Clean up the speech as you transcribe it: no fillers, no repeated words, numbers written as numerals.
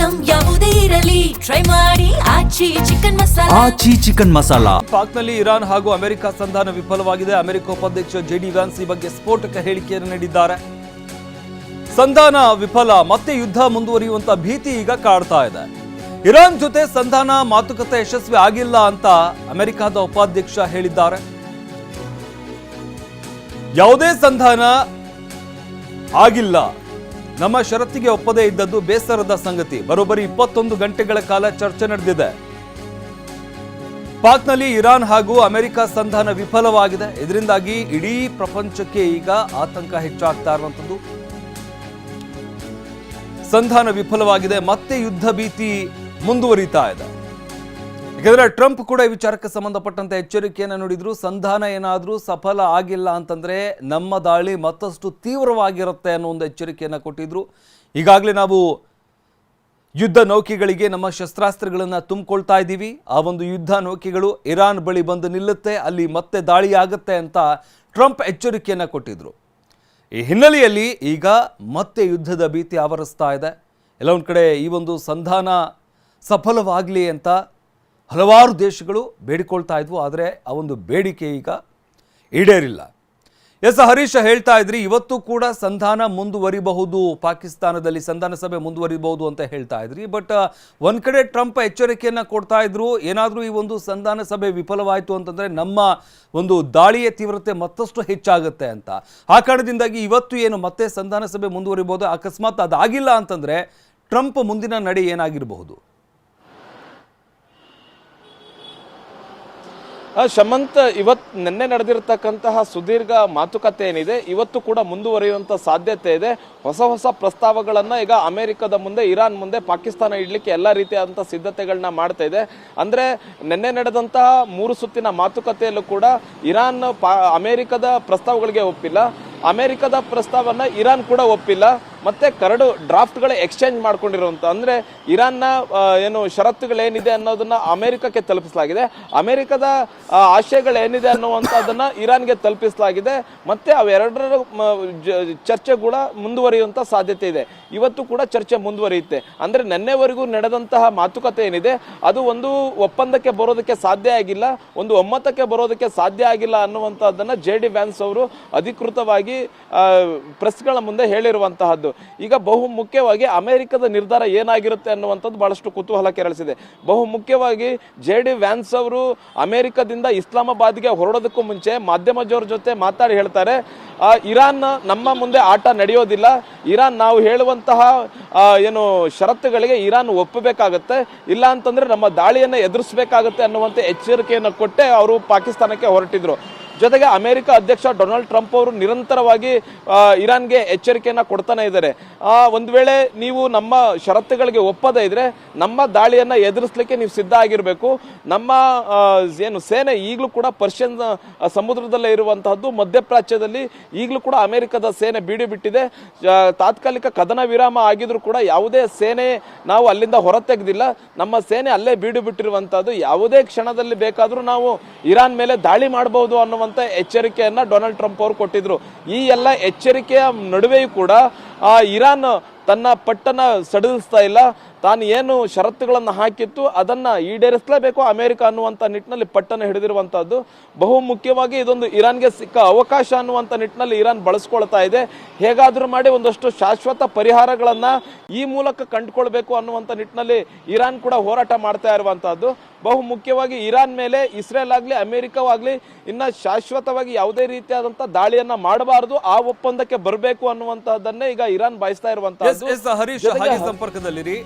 Item ಯಾವುದೇ ಇರಲಿ try ಮಾಡಿ ಆಚಿ ಚಿಕನ್ ಮಸಾಲಾ. ಆಚಿ ಚಿಕನ್ ಮಸಾಲಾ. ಪಾಕ್ನಲ್ಲಿ ಇರಾನ್ ಹಾಗೂ ಅಮೆರಿಕ ಸಂಧಾನ ವಿಫಲವಾಗಿದೆ. ಅಮೆರಿಕ ಉಪಾಧ್ಯಕ್ಷ ಜೆಡಿ ವ್ಯಾನ್ಸ್ ಈ ಬಗ್ಗೆ ಸ್ಫೋಟಕ ಹೇಳಿಕೆಯನ್ನು ನೀಡಿದ್ದಾರೆ. ಸಂಧಾನ ವಿಫಲ, ಮತ್ತೆ ಯುದ್ಧ ಮುಂದುವರಿಯುವಂತ ಭೀತಿ ಈಗ ಕಾಡ್ತಾ ಇದೆ. ಇರಾನ್ ಜೊತೆ ಸಂಧಾನ ಮಾತುಕತೆ ಯಶಸ್ವಿ ಆಗಿಲ್ಲ ಅಂತ ಅಮೆರಿಕದ ಉಪಾಧ್ಯಕ್ಷ ಹೇಳಿದ್ದಾರೆ. ಯಾವುದೇ ಸಂಧಾನ ಆಗಿಲ್ಲ, ನಮ್ಮ ಷರತ್ತಿಗೆ ಒಪ್ಪದೇ ಇದ್ದದ್ದು ಬೇಸರದ ಸಂಗತಿ. ಬರೋಬ್ಬರಿ 21 ಗಂಟೆಗಳ ಕಾಲ ಚರ್ಚೆ ನಡೆದಿದೆ. ಪಾಕ್ನಲ್ಲಿ ಇರಾನ್ ಹಾಗೂ ಅಮೆರಿಕ ಸಂಧಾನ ವಿಫಲವಾಗಿದೆ. ಇದರಿಂದಾಗಿ ಇಡೀ ಪ್ರಪಂಚಕ್ಕೆ ಈಗ ಆತಂಕ ಹೆಚ್ಚಾಗ್ತಾ ಇರುವಂಥದ್ದು. ಸಂಧಾನ ವಿಫಲವಾಗಿದೆ, ಮತ್ತೆ ಯುದ್ಧ ಭೀತಿ ಮುಂದುವರಿತಾ ಇದೆ. ಯಾಕಂದ್ರೆ ಟ್ರಂಪ್ ಕೂಡ ಈ ವಿಚಾರಕ್ಕೆ ಸಂಬಂಧಪಟ್ಟಂತೆ ಎಚ್ಚರಿಕೆಯನ್ನು ನೀಡಿದ್ರು. ಸಂಧಾನ ಏನಾದರೂ ಸಫಲ ಆಗಿಲ್ಲ ಅಂತಂದ್ರೆ ನಮ್ಮ ದಾಳಿ ಮತ್ತಷ್ಟು ತೀವ್ರವಾಗಿರುತ್ತೆ ಅನ್ನೋ ಒಂದು ಎಚ್ಚರಿಕೆಯನ್ನು ಕೊಟ್ಟಿದ್ರು. ಈಗಾಗಲೇ ನಾವು ಯುದ್ಧ ನೌಕೆಗಳಿಗೆ ನಮ್ಮ ಶಸ್ತ್ರಾಸ್ತ್ರಗಳನ್ನು ತುಂಬಿಕೊಳ್ತಾ ಇದ್ದೀವಿ. ಆ ಒಂದು ಯುದ್ಧ ನೌಕೆಗಳು ಇರಾನ್ ಬಳಿ ಬಂದು ನಿಲ್ಲುತ್ತೆ, ಅಲ್ಲಿ ಮತ್ತೆ ದಾಳಿ ಆಗುತ್ತೆ ಅಂತ ಟ್ರಂಪ್ ಎಚ್ಚರಿಕೆಯನ್ನು ಕೊಟ್ಟಿದ್ರು. ಈ ಹಿನ್ನೆಲೆಯಲ್ಲಿ ಈಗ ಮತ್ತೆ ಯುದ್ಧದ ಭೀತಿ ಆವರಿಸ್ತಾ ಇದೆ. ಎಲ್ಲ ಒಂದು ಕಡೆ ಈ ಒಂದು ಸಂಧಾನ ಸಫಲವಾಗಲಿ ಅಂತ ಹಲವಾರು ದೇಶಗಳು ಬೇಡಿಕೊಳ್ತಾ ಇದ್ವು. ಆದರೆ ಆ ಒಂದು ಬೇಡಿಕೆ ಈಗ ಈಡೇರಿಲ್ಲ. ಎಸ್ ಹರೀಶ್ ಹೇಳ್ತಾ ಇದ್ರಿ, ಇವತ್ತು ಕೂಡ ಸಂಧಾನ ಮುಂದುವರಿಬಹುದು, ಪಾಕಿಸ್ತಾನದಲ್ಲಿ ಸಂಧಾನ ಸಭೆ ಮುಂದುವರಿಬಹುದು ಅಂತ ಹೇಳ್ತಾ ಇದ್ರಿ. ಬಟ್ ಒಂದ್ ಕಡೆ ಟ್ರಂಪ್ ಎಚ್ಚರಿಕೆಯನ್ನು ಕೊಡ್ತಾ ಇದ್ರು, ಏನಾದರೂ ಈ ಒಂದು ಸಂಧಾನ ಸಭೆ ವಿಫಲವಾಯಿತು ಅಂತಂದ್ರೆ ನಮ್ಮ ಒಂದು ದಾಳಿಯ ತೀವ್ರತೆ ಮತ್ತಷ್ಟು ಹೆಚ್ಚಾಗುತ್ತೆ ಅಂತ. ಆ ಕಾರಣದಿಂದಾಗಿ ಇವತ್ತು ಏನು ಮತ್ತೆ ಸಂಧಾನ ಸಭೆ ಮುಂದುವರಿಬಹುದು, ಅಕಸ್ಮಾತ್ ಅದಾಗಿಲ್ಲ ಅಂತಂದ್ರೆ ಟ್ರಂಪ್ ಮುಂದಿನ ನಡೆ ಏನಾಗಿರಬಹುದು? ಶಮಂತ್, ನಿನ್ನೆ ನಡೆದಿರತಕ್ಕಂತಹ ಸುದೀರ್ಘ ಮಾತುಕತೆ ಏನಿದೆ ಇವತ್ತು ಕೂಡ ಮುಂದುವರಿಯುವಂತ ಸಾಧ್ಯತೆ ಇದೆ. ಹೊಸ ಪ್ರಸ್ತಾವಗಳನ್ನ ಈಗ ಅಮೆರಿಕದ ಮುಂದೆ, ಇರಾನ್ ಮುಂದೆ ಪಾಕಿಸ್ತಾನ ಇಡ್ಲಿಕ್ಕೆ ಎಲ್ಲಾ ರೀತಿಯಾದಂತಹ ಸಿದ್ಧತೆಗಳನ್ನ ಮಾಡ್ತಾ ಇದೆ. ಅಂದ್ರೆ ನಿನ್ನೆ ನಡೆದಂತಹ 3 ಸುತ್ತಿನ ಮಾತುಕತೆಯಲ್ಲೂ ಕೂಡ ಇರಾನ್ ಅಮೆರಿಕದ ಪ್ರಸ್ತಾವಗಳಿಗೆ ಒಪ್ಪಿಲ್ಲ, ಅಮೆರಿಕದ ಪ್ರಸ್ತಾವನ ಇರಾನ್ ಕೂಡ ಒಪ್ಪಿಲ್ಲ. ಮತ್ತೆ ಕರಡು ಡ್ರಾಫ್ಟ್ಗಳ ಎಕ್ಸ್ಚೇಂಜ್ ಮಾಡ್ಕೊಂಡಿರುವಂತ, ಅಂದ್ರೆ ಇರಾನ್ನ ಏನು ಷರತ್ತುಗಳೇನಿದೆ ಅನ್ನೋದನ್ನ ಅಮೆರಿಕಕ್ಕೆ ತಲುಪಿಸಲಾಗಿದೆ, ಅಮೆರಿಕದ ಆಶಯಗಳೇನಿದೆ ಅನ್ನುವಂಥದ್ದನ್ನ ಇರಾನ್ಗೆ ತಲುಪಿಸಲಾಗಿದೆ. ಮತ್ತೆ ಅವೆರಡರ ಚರ್ಚೆ ಕೂಡ ಮುಂದುವರಿಯುವಂತ ಸಾಧ್ಯತೆ ಇದೆ. ಇವತ್ತು ಕೂಡ ಚರ್ಚೆ ಮುಂದುವರಿಯುತ್ತೆ. ಅಂದ್ರೆ ನಿನ್ನೆವರೆಗೂ ನಡೆದಂತಹ ಮಾತುಕತೆ ಏನಿದೆ ಅದು ಒಂದು ಒಪ್ಪಂದಕ್ಕೆ ಬರೋದಕ್ಕೆ ಸಾಧ್ಯ ಆಗಿಲ್ಲ, ಒಂದು ಒಮ್ಮತಕ್ಕೆ ಬರೋದಕ್ಕೆ ಸಾಧ್ಯ ಆಗಿಲ್ಲ ಅನ್ನುವಂಥದ್ದನ್ನ ಜೆಡಿ ವ್ಯಾನ್ಸ್ ಅವರು ಅಧಿಕೃತವಾಗಿ ಪ್ರೆಸ್ಗಳ ಮುಂದೆ ಹೇಳಿರುವಂತಹದ್ದು. ಈಗ ಬಹು ಮುಖ್ಯವಾಗಿ ಅಮೆರಿಕದ ನಿರ್ಧಾರ ಏನಾಗಿರುತ್ತೆ ಅನ್ನುವಂಥದ್ದು ಬಹಳಷ್ಟು ಕುತೂಹಲ ಕೆರಳಿಸಿದೆ. ಬಹು ಮುಖ್ಯವಾಗಿ ಜೆಡಿ ವ್ಯಾನ್ಸ್ ಅವರು ಅಮೆರಿಕದಿಂದ ಇಸ್ಲಾಮಾಬಾದ್ಗೆ ಹೊರಡೋದಕ್ಕೂ ಮುಂಚೆ ಮಾಧ್ಯಮದವರ ಜೊತೆ ಮಾತಾಡಿ ಹೇಳ್ತಾರೆ, ಇರಾನ್ ನಮ್ಮ ಮುಂದೆ ಆಟ ನಡೆಯೋದಿಲ್ಲ, ಇರಾನ್ ನಾವು ಹೇಳುವಂತಹ ಏನು ಷರತ್ತುಗಳಿಗೆ ಇರಾನ್ ಒಪ್ಪಬೇಕಾಗತ್ತೆ, ಇಲ್ಲ ಅಂತಂದ್ರೆ ನಮ್ಮ ದಾಳಿಯನ್ನ ಎದುರಿಸಬೇಕಾಗತ್ತೆ ಅನ್ನುವಂತ ಎಚ್ಚರಿಕೆಯನ್ನು ಕೊಟ್ಟೆ ಅವರು ಪಾಕಿಸ್ತಾನಕ್ಕೆ ಹೊರಟಿದ್ರು. ಜೊತೆಗೆ ಅಮೆರಿಕ ಅಧ್ಯಕ್ಷ ಡೊನಾಲ್ಡ್ ಟ್ರಂಪ್ ಅವರು ನಿರಂತರವಾಗಿ ಇರಾನ್ಗೆ ಎಚ್ಚರಿಕೆಯನ್ನ ಕೊಡ್ತಾನೆ ಇದ್ದಾರೆ. ಒಂದು ವೇಳೆ ನೀವು ನಮ್ಮ ಷರತ್ತುಗಳಿಗೆ ಒಪ್ಪದೇ ಇದ್ರೆ ನಮ್ಮ ದಾಳಿಯನ್ನ ಎದುರಿಸಲಿಕ್ಕೆ ನೀವು ಸಿದ್ಧ ಆಗಿರಬೇಕು. ನಮ್ಮ ಏನು ಸೇನೆ ಈಗಲೂ ಕೂಡ ಪರ್ಷಿಯನ್ ಸಮುದ್ರದಲ್ಲೇ ಇರುವಂತಹದ್ದು, ಮಧ್ಯಪ್ರಾಚ್ಯದಲ್ಲಿ ಈಗಲೂ ಕೂಡ ಅಮೆರಿಕದ ಸೇನೆ ಬೀಡು ಬಿಟ್ಟಿದೆ. ತಾತ್ಕಾಲಿಕ ಕದನ ವಿರಾಮ ಆಗಿದ್ರು ಕೂಡ ಯಾವುದೇ ಸೇನೆ ನಾವು ಅಲ್ಲಿಂದ ಹೊರತೆಗೆದಿಲ್ಲ, ನಮ್ಮ ಸೇನೆ ಅಲ್ಲೇ ಬೀಡು ಬಿಟ್ಟಿರುವಂತಹದ್ದು. ಯಾವುದೇ ಕ್ಷಣದಲ್ಲಿ ಬೇಕಾದ್ರೂ ನಾವು ಇರಾನ್ ಮೇಲೆ ದಾಳಿ ಮಾಡಬಹುದು ಅನ್ನುವಂತ ಎಚ್ಚರಿಕೆಯನ್ನ ಡೊನಾಲ್ಡ್ ಟ್ರಂಪ್ ಅವರು ಕೊಟ್ಟಿದ್ರು. ಈ ಎಲ್ಲ ಎಚ್ಚರಿಕೆಯ ನಡುವೆಯೂ ಕೂಡ ಇರಾನ್ ತನ್ನ ಪಟ್ಟನ್ನ ಸಡಿಲಿಸ್ತಾ ಇಲ್ಲ. ತಾನು ಏನು ಷರತ್ತುಗಳನ್ನು ಹಾಕಿತ್ತು ಅದನ್ನ ಈಡೇರಿಸಲೇಬೇಕು ಅಮೆರಿಕ ಅನ್ನುವಂಥ ನಿಟ್ಟಿನಲ್ಲಿ ಪಟ್ಟನ್ನು ಹಿಡಿದಿರುವಂತಹದ್ದು. ಬಹು ಮುಖ್ಯವಾಗಿ ಇದೊಂದು ಇರಾನ್ಗೆ ಸಿಕ್ಕ ಅವಕಾಶ ಅನ್ನುವಂಥ ನಿಟ್ಟಿನಲ್ಲಿ ಇರಾನ್ ಬಳಸ್ಕೊಳ್ತಾ ಇದೆ. ಹೇಗಾದ್ರೂ ಮಾಡಿ ಒಂದಷ್ಟು ಶಾಶ್ವತ ಪರಿಹಾರಗಳನ್ನ ಈ ಮೂಲಕ ಕಂಡುಕೊಳ್ಬೇಕು ಅನ್ನುವಂಥ ನಿಟ್ಟಿನಲ್ಲಿ ಇರಾನ್ ಕೂಡ ಹೋರಾಟ ಮಾಡ್ತಾ ಇರುವಂತಹದ್ದು. ಬಹು ಮುಖ್ಯವಾಗಿ ಇರಾನ್ ಮೇಲೆ ಇಸ್ರೇಲ್ ಆಗ್ಲಿ ಅಮೆರಿಕವಾಗ್ಲಿ ಇನ್ನ ಶಾಶ್ವತವಾಗಿ ಯಾವುದೇ ರೀತಿಯಾದಂತಹ ದಾಳಿಯನ್ನ ಮಾಡಬಾರದು, ಆ ಒಪ್ಪಂದಕ್ಕೆ ಬರಬೇಕು ಅನ್ನುವಂತಹದ್ದನ್ನೇ ಈಗ ಇರಾನ್ ಬಯಸ್ತಾ ಇರುವಂತಹದ್ದು. ಹರೀಶ್ ಹಾಗೆ ಸಂಪರ್ಕದಲ್ಲಿರಿ.